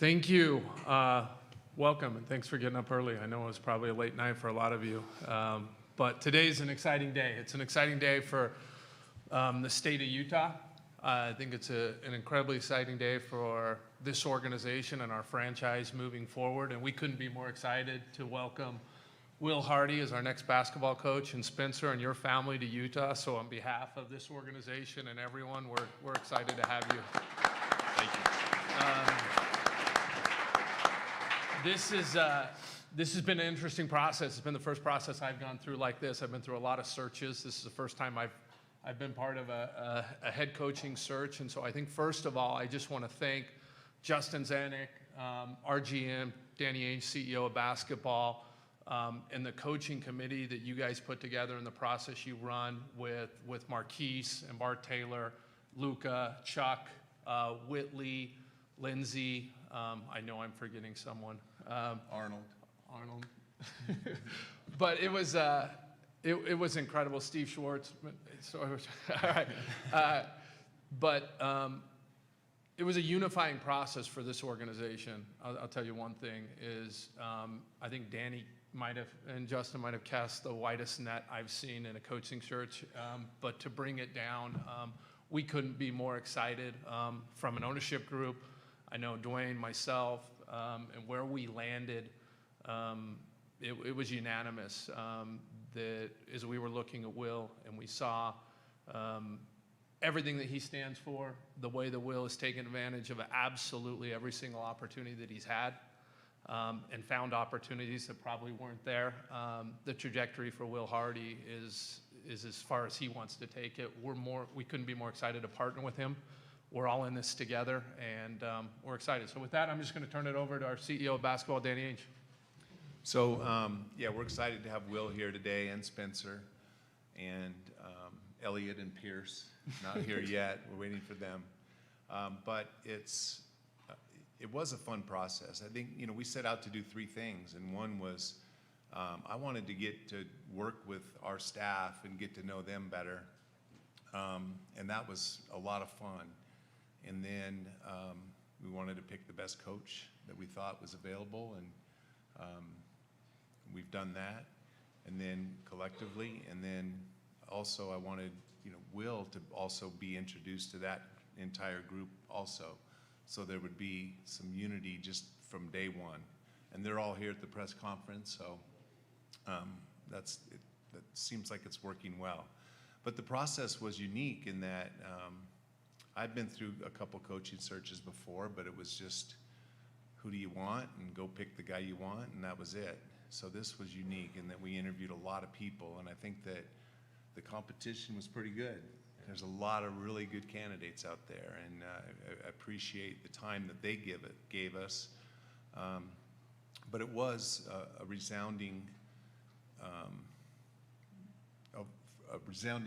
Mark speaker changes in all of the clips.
Speaker 1: Thank you. Welcome, and thanks for getting up early. I know it was probably a late night for a lot of you, but today's an exciting day. It's an exciting day for the state of Utah. I think it's an incredibly exciting day for this organization and our franchise moving forward, and we couldn't be more excited to welcome Will Hardy as our next basketball coach, and Spencer and your family to Utah. So on behalf of this organization and everyone, we're excited to have you.
Speaker 2: Thank you.
Speaker 1: This has been an interesting process. It's been the first process I've gone through like this. I've been through a lot of searches. This is the first time I've been part of a head coaching search. And so I think first of all, I just want to thank Justin Zanuck, our GM, Danny Ainge, CEO of basketball, and the coaching committee that you guys put together and the process you run with Marquise and Bart Taylor, Luca, Chuck, Whitley, Lindsay. I know I'm forgetting someone.
Speaker 2: Arnold.
Speaker 1: But it was incredible. Steve Schwartz. All right. But it was a unifying process for this organization. I'll tell you one thing is I think Danny and Justin might have cast the widest net I've seen in a coaching search. But to bring it down, we couldn't be more excited from an ownership group. I know Dwayne, myself, and where we landed, it was unanimous that as we were looking at Will and we saw everything that he stands for, the way that Will has taken advantage of absolutely every single opportunity that he's had, and found opportunities that probably weren't there. The trajectory for Will Hardy is as far as he wants to take it. We couldn't be more excited to partner with him. We're all in this together, and we're excited. So with that, I'm just going to turn it over to our CEO of basketball, Danny Ainge.
Speaker 2: So, we're excited to have Will here today, and Spencer, and Elliot and Pierce. Not here yet. We're waiting for them. But it was a fun process. I think, we set out to do three things, and one was I wanted to get to work with our staff and get to know them better, and that was a lot of fun. And then we wanted to pick the best coach that we thought was available, and we've done that. And then collectively, and then also I wanted, Will to also be introduced to that entire group also, so there would be some unity just from day one. And they're all here at the press conference, so that seems like it's working well. But the process was unique in that I've been through a couple coaching searches before, but it was just, who do you want? And go pick the guy you want, and that was it. So this was unique in that we interviewed a lot of people, and I think that the competition was pretty good. There's a lot of really good candidates out there, and I appreciate the time that they gave us. But it was a resounding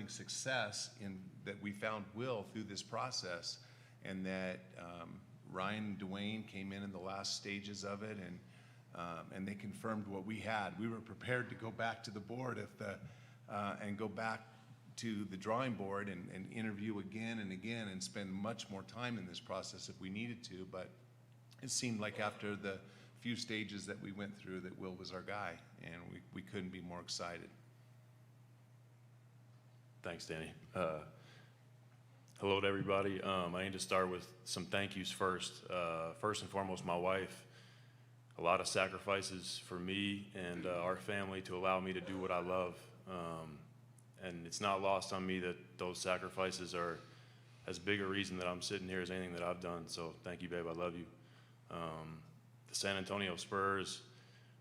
Speaker 2: success in that we found Will through this process, and that Ryan and Dwayne came in the last stages of it, and they confirmed what we had. We were prepared to go back to the board and go back to the drawing board and interview again and again and spend much more time in this process if we needed to, but it seemed like after the few stages that we went through that Will was our guy, and we couldn't be more excited.
Speaker 3: Thanks, Danny. Hello to everybody. I need to start with some thank yous first. First and foremost, my wife. A lot of sacrifices for me and our family to allow me to do what I love. And it's not lost on me that those sacrifices are as big a reason that I'm sitting here as anything that I've done. So thank you, babe. I love you. The San Antonio Spurs,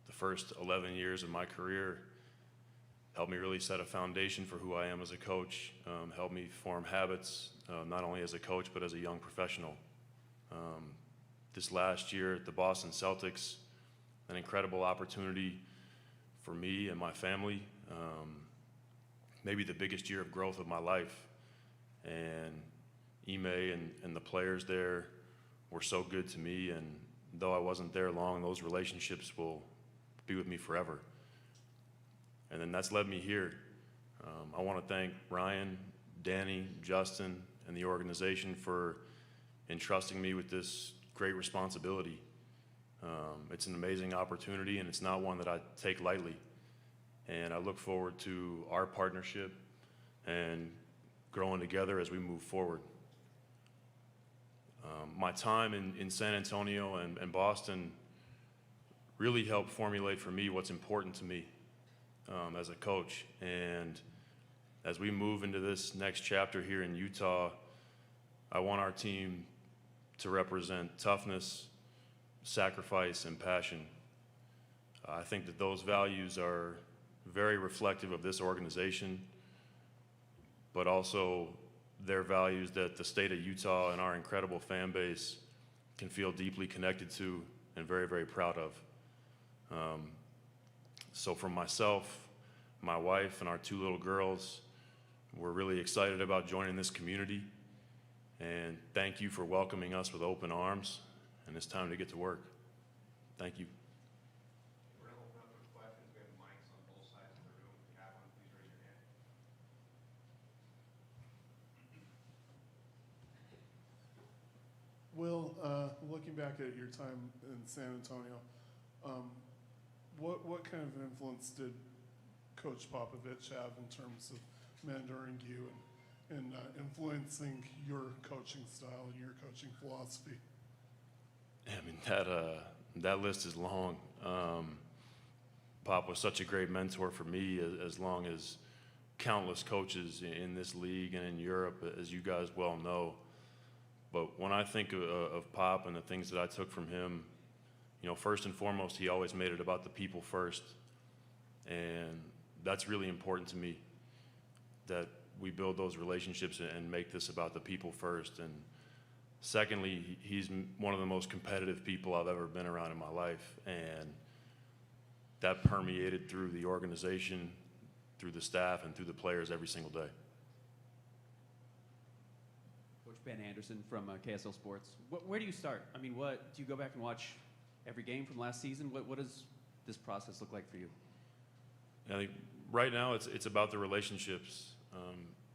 Speaker 3: the first 11 years of my career, helped me really set a foundation for who I am as a coach, helped me form habits, not only as a coach, but as a young professional. This last year at the Boston Celtics, an incredible opportunity for me and my family, maybe the biggest year of growth of my life. And Ime and the players there were so good to me, and though I wasn't there long, those relationships will be with me forever. And then that's led me here. I want to thank Ryan, Danny, Justin, and the organization for entrusting me with this great responsibility. It's an amazing opportunity, and it's not one that I take lightly. And I look forward to our partnership and growing together as we move forward. My time in San Antonio and Boston really helped formulate for me what's important to me as a coach. And as we move into this next chapter here in Utah, I want our team to represent toughness, sacrifice, and passion. I think that those values are very reflective of this organization, but also they're values that the state of Utah and our incredible fan base can feel deeply connected to and very, very proud of. So for myself, my wife, and our 2 little girls, we're really excited about joining this community. And thank you for welcoming us with open arms. And it's time to get to work. Thank you.
Speaker 2: We're going to open up for questions. We have mics on both sides of the room. If you have one, please raise your hand.
Speaker 4: Will, looking back at your time in San Antonio, what kind of influence did Coach Popovich have in terms of mentoring you and influencing your coaching style and your coaching philosophy?
Speaker 3: I mean, that list is long. Pop was such a great mentor for me, as long as countless coaches in this league and in Europe, as you guys well know. But when I think of Pop and the things that I took from him, you know, first and foremost, he always made it about the people first. And that's really important to me, that we build those relationships and make this about the people first. And secondly, he's one of the most competitive people I've ever been around in my life. And that permeated through the organization, through the staff, and through the players every single day.
Speaker 5: Coach Ben Anderson from KSL Sports. Where do you start? I mean, do you go back and watch every game from last season? What does this process look like for you?
Speaker 3: I think right now it's about the relationships.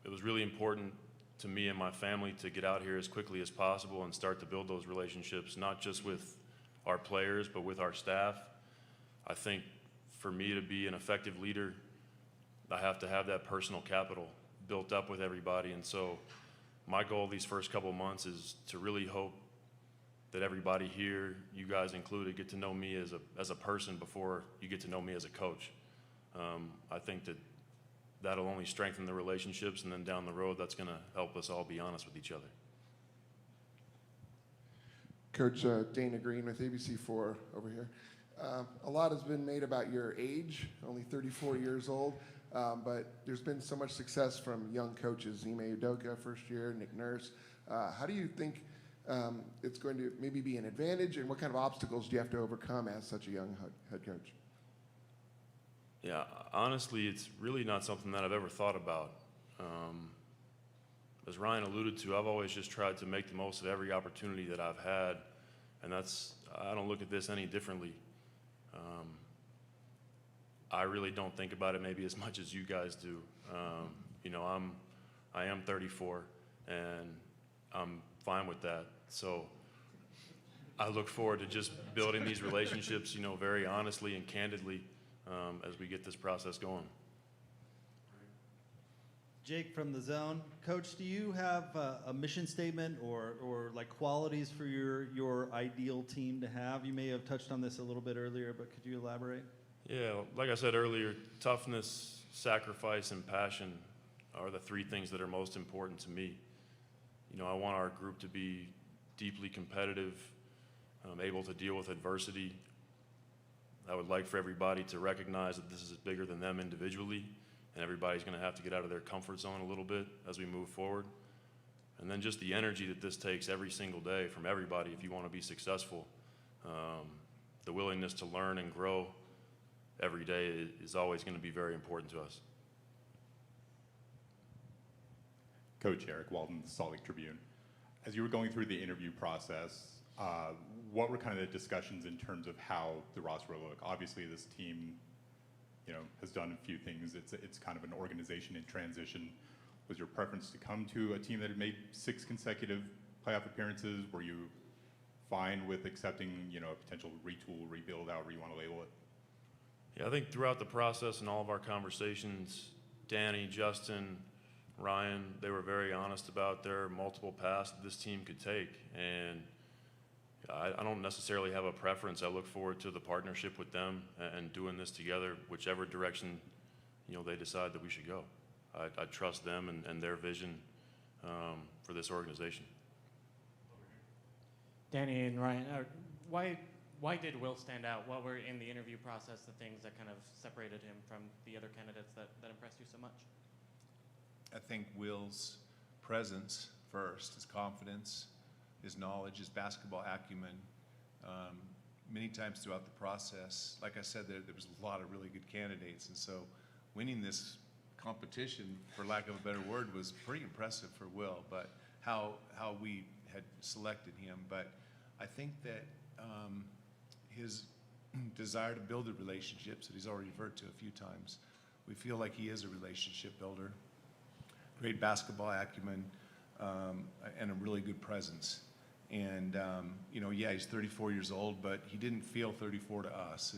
Speaker 3: It was really important to me and my family to get out here as quickly as possible and start to build those relationships, not just with our players, but with our staff. I think for me to be an effective leader, I have to have that personal capital built up with everybody. And so my goal these first couple months is to really hope that everybody here, you guys included, get to know me as a person before you get to know me as a coach. I think that'll only strengthen the relationships, and then down the road, that's going to help us all be honest with each other.
Speaker 6: Coach Dana Green with ABC4 over here. A lot has been made about your age, only 34 years old, but there's been so much success from young coaches, Ime Udoka first year, Nick Nurse. How do you think it's going to maybe be an advantage, and what kind of obstacles do you have to overcome as such a young head coach?
Speaker 3: Yeah, honestly, it's really not something that I've ever thought about. As Ryan alluded to, I've always just tried to make the most of every opportunity that I've had, and I don't look at this any differently. I really don't think about it maybe as much as you guys do. You know, I am 34, and I'm fine with that. So I look forward to just building these relationships, you know, very honestly and candidly as we get this process going.
Speaker 7: Jake from the Zone. Coach, do you have a mission statement or like qualities for your ideal team to have? You may have touched on this a little bit earlier, but could you elaborate?
Speaker 3: Yeah, like I said earlier, toughness, sacrifice, and passion are the 3 things that are most important to me. You know, I want our group to be deeply competitive, able to deal with adversity. I would like for everybody to recognize that this is bigger than them individually, and everybody's going to have to get out of their comfort zone a little bit as we move forward. And then just the energy that this takes every single day from everybody if you want to be successful. The willingness to learn and grow every day is always going to be very important to us.
Speaker 8: Coach Eric Walden, Salt Lake Tribune. As you were going through the interview process, what were kind of the discussions in terms of how the roster will look? Obviously, this team, you know, has done a few things. It's kind of an organization in transition. Was your preference to come to a team that had made 6 consecutive playoff appearances? Were you fine with accepting, a potential retool, rebuild, however you want to label it?
Speaker 3: Yeah, I think throughout the process and all of our conversations, Danny, Justin, Ryan, they were very honest about their multiple paths that this team could take. And I don't necessarily have a preference. I look forward to the partnership with them and doing this together, whichever direction, they decide that we should go. I trust them and their vision for this organization.
Speaker 9: Danny and Ryan, why did Will stand out? What were in the interview process the things that kind of separated him from the other candidates that impressed you so much?
Speaker 2: I think Will's presence first, his confidence, his knowledge, his basketball acumen. Many times throughout the process, like I said, there was a lot of really good candidates, and so winning this competition, for lack of a better word, was pretty impressive for Will, but how we had selected him. But I think that his desire to build the relationships that he's already referred to a few times, we feel like he is a relationship builder, great basketball acumen, and a really good presence. And, yeah, he's 34 years old, but he didn't feel 34 to us,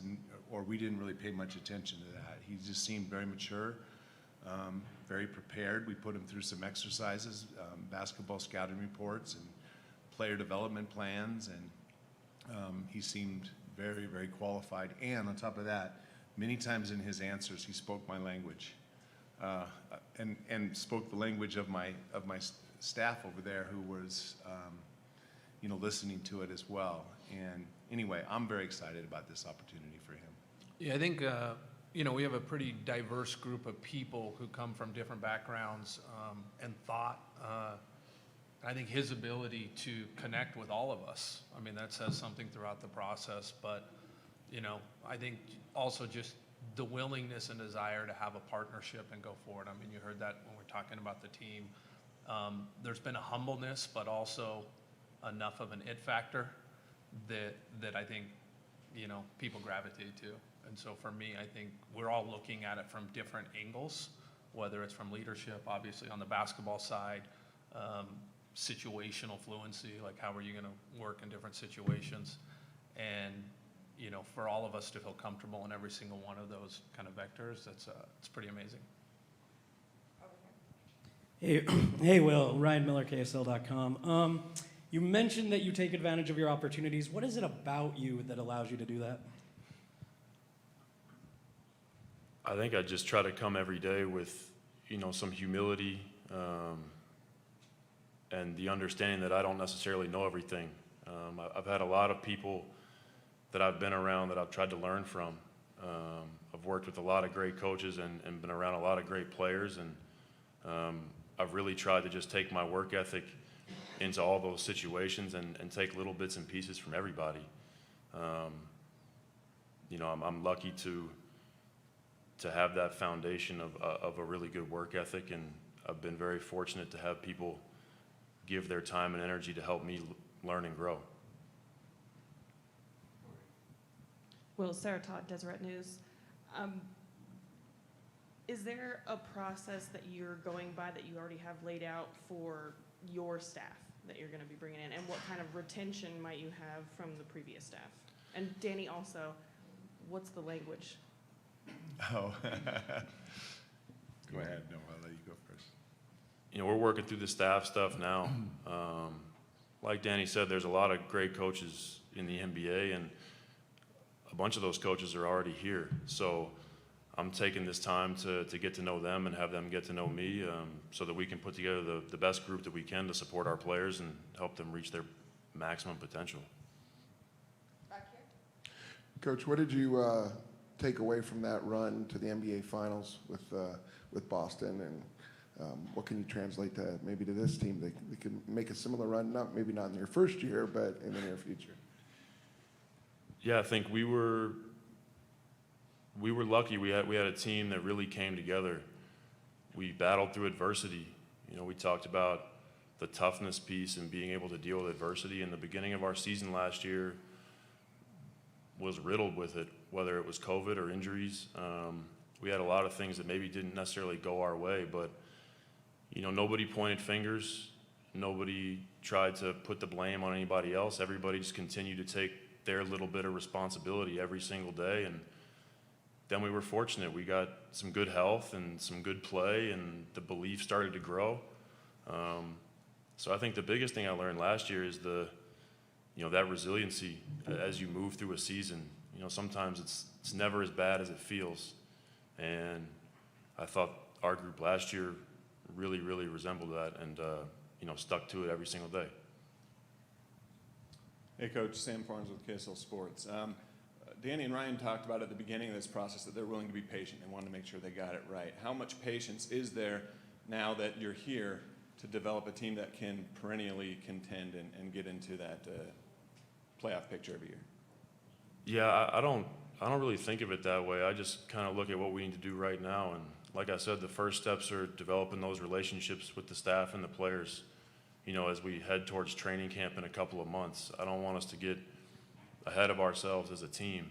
Speaker 2: or we didn't really pay much attention to that. He just seemed very mature, very prepared. We put him through some exercises, basketball scouting reports and player development plans, and he seemed very, very qualified. And on top of that, many times in his answers, he spoke my language, and spoke the language of my staff over there, who was, listening to it as well. And anyway, I'm very excited about this opportunity for him.
Speaker 1: Yeah, I think, we have a pretty diverse group of people who come from different backgrounds and thought. I think his ability to connect with all of us, that says something throughout the process. But, I think also just the willingness and desire to have a partnership and go forward. You heard that when we're talking about the team. There's been a humbleness, but also enough of an it factor that I think, people gravitate to. And so for me, I think we're all looking at it from different angles, whether it's from leadership, obviously on the basketball side, situational fluency, like how are you going to work in different situations, and for all of us to feel comfortable in every single one of those kind of vectors, it's pretty amazing.
Speaker 10: Hey, Will, Ryan Miller, KSL.com. You mentioned that you take advantage of your opportunities. What is it about you that allows you to do that?
Speaker 3: I think I just try to come every day with, some humility and the understanding that I don't necessarily know everything. I've had a lot of people that I've been around that I've tried to learn from. I've worked with a lot of great coaches and been around a lot of great players, and I've really tried to just take my work ethic into all those situations and take little bits and pieces from everybody. I'm lucky to have that foundation of a really good work ethic, and I've been very fortunate to have people give their time and energy to help me learn and grow.
Speaker 11: Will, Sarah Todd, Deseret News. Is there a process that you're going by that you already have laid out for your staff that you're going to be bringing in, and what kind of retention might you have from the previous staff? And Danny, also, what's the language?
Speaker 2: Oh, go ahead. No, I'll let you go first.
Speaker 3: We're working through the staff stuff now. Like Danny said, there's a lot of great coaches in the NBA, and a bunch of those coaches are already here. So I'm taking this time to get to know them and have them get to know me, so that we can put together the best group that we can to support our players and help them reach their maximum potential.
Speaker 11: Back here.
Speaker 6: Coach, what did you take away from that run to the NBA Finals with Boston, and what can you translate to maybe to this team? They can make a similar run, maybe not in their first year, but in the near future.
Speaker 3: Yeah, I think we were lucky. We had a team that really came together. We battled through adversity. We talked about the toughness piece and being able to deal with adversity. And the beginning of our season last year was riddled with it, whether it was COVID or injuries. We had a lot of things that maybe didn't necessarily go our way, but nobody pointed fingers. Nobody tried to put the blame on anybody else. Everybody just continued to take their little bit of responsibility every single day. And then we were fortunate. We got some good health and some good play, and the belief started to grow. So I think the biggest thing I learned last year is that resiliency as you move through a season. Sometimes it's never as bad as it feels. And I thought our group last year really, really resembled that and, stuck to it every single day.
Speaker 12: Hey, Coach, Sam Farnes with KSL Sports. Danny and Ryan talked about at the beginning of this process that they're willing to be patient and want to make sure they got it right. How much patience is there now that you're here to develop a team that can perennially contend and get into that playoff picture every year?
Speaker 3: Yeah, I don't really think of it that way. I just kind of look at what we need to do right now. And like I said, the first steps are developing those relationships with the staff and the players, as we head towards training camp in a couple of months. I don't want us to get ahead of ourselves as a team.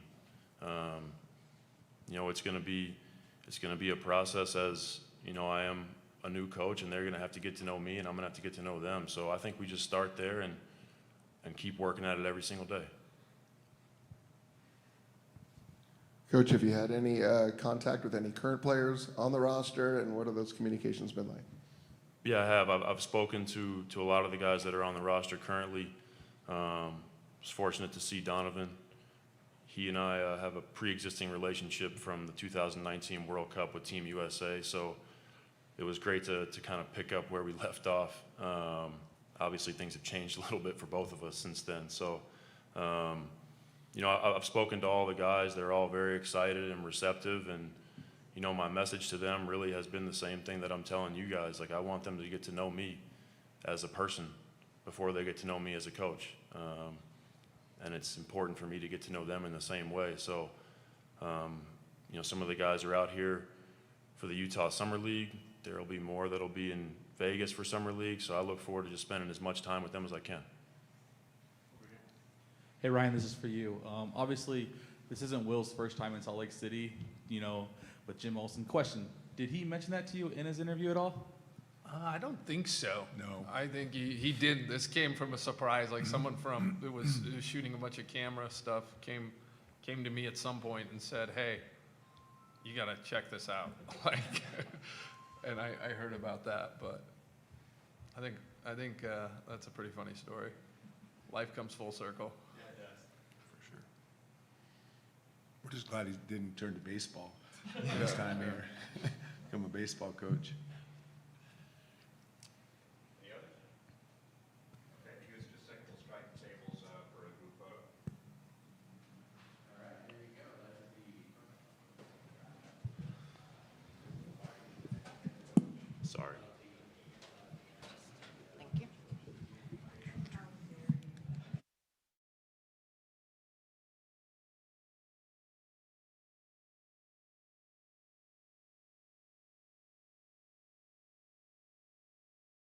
Speaker 3: It's going to be a process as, I am a new coach, and they're going to have to get to know me, and I'm going to have to get to know them. So I think we just start there and keep working at it every single day.
Speaker 6: Coach, have you had any contact with any current players on the roster, and what have those communications been like?
Speaker 3: Yeah, I have. I've spoken to a lot of the guys that are on the roster currently. Was fortunate to see Donovan. He and I have a pre-existing relationship from the 2019 World Cup with Team USA, so it was great to kind of pick up where we left off. Obviously, things have changed a little bit for both of us since then. So, I've spoken to all the guys. They're all very excited and receptive, and my message to them really has been the same thing that I'm telling you guys. Like, I want them to get to know me as a person before they get to know me as a coach. And it's important for me to get to know them in the same way. So, some of the guys are out here for the Utah Summer League. There will be more that'll be in Vegas for Summer League. So I look forward to just spending as much time with them as I can.
Speaker 13: Hey, Ryan, this is for you. Obviously, this isn't Will's first time in Salt Lake City, with Jim Olson. Question, did he mention that to you in his interview at all?
Speaker 1: I don't think so.
Speaker 2: No.
Speaker 1: I think he did. This came from a surprise. Like someone who was shooting a bunch of camera stuff came to me at some point and said, "Hey, you got to check this out." And I heard about that, but I think that's a pretty funny story. Life comes full circle.
Speaker 2: Yeah, it does. For sure. We're just glad he didn't turn to baseball this time here. Become a baseball coach.
Speaker 3: Sorry.